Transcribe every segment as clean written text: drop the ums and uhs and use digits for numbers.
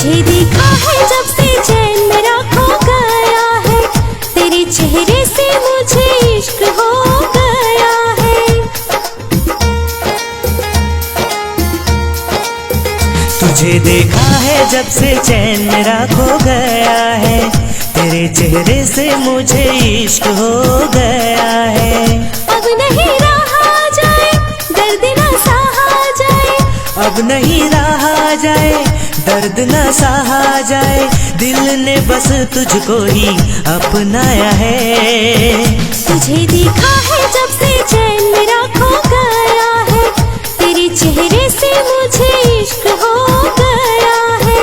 तुझे देखा है जब से चैन मेरा खो गया है, तेरे चेहरे से मुझे इश्क हो गया है। तुझे देखा है जब से चैन मेरा खो गया है, तेरे चेहरे से मुझे इश्क हो गया है। अब नहीं रहा जाए दर्द न सहा जाए, अब नहीं रहा जाए दर्द न सहा जाए, दिल ने बस तुझको ही अपनाया है। तुझे देखा है जब से चैन मेरा खो गया है, तेरे चेहरे से मुझे इश्क हो गया है।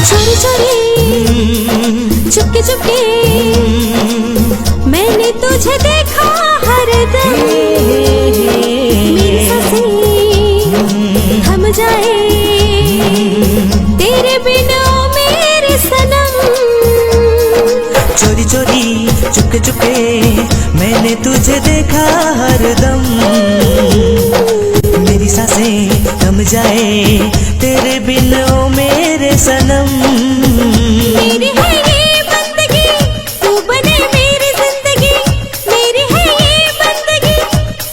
चोरी चोरी चुपके चुपके मैंने तुझे देखा हरदम, मेरी सांसें थम जाए तेरे बिना मेरे सनम। चोरी चोरी चुपके चुपके मैंने तुझे देखा हरदम, मेरी सांसें थम जाए तेरे बिन ओ मेरे सनम। मेरी है ये बंदगी तू बने मेरी जिंदगी, मेरी है ये बंदगी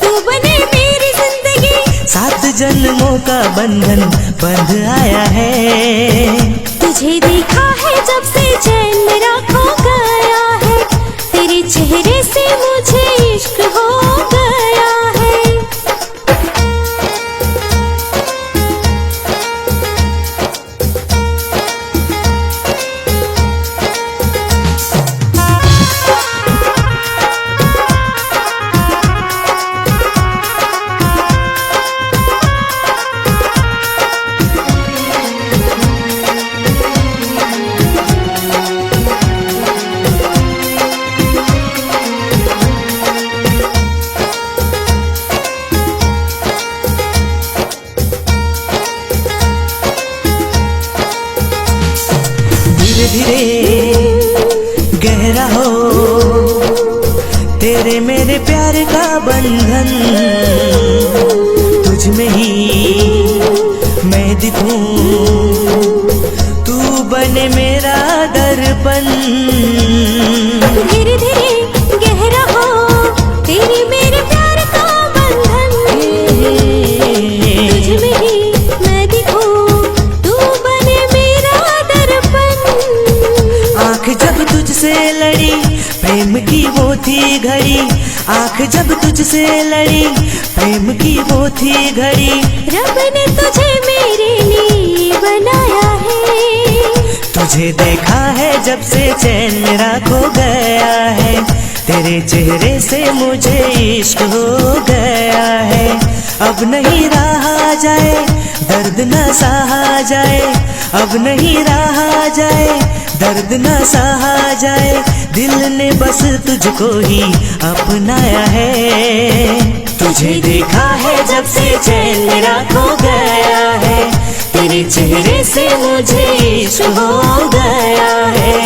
तू बने मेरी जिंदगी। 7 जन्मों का बंधन बंध आया है। तुझे देखा है जब से चैन मेरा खो गया है, तेरे चेहरे से मुझे इश्क हो गया है। धीरे धीरे गहरा हो तेरे मेरे प्यार का बंधन, तुझ में ही मैं दिखूं तू बने मेरा दर्पण। धीरे धीरे गहरा हो तेरे मेरे प्यार का बंधन, तुझ में ही मैं दिखूं तू बने मेरा दर्पण। आँख जब तुझसे लड़ी प्रेम की वो थी घड़ी, आँख जब तुझसे लड़ी प्रेम की वो थी घड़ी। रब ने तुझे मेरे लिए बनाया है। तुझे देखा है जब से चैन मेरा खो गया है, तेरे चेहरे से मुझे इश्क हो गया है। अब नहीं रहा जाए दर्द न सहा जाए, अब नहीं रहा जाए दर्द न सहा जाए, दिल ने बस तुझको ही अपनाया है। तुझे देखा है जब से चैन मेरा खो गया है, तेरे चेहरे से मुझे इश्क हो गया है।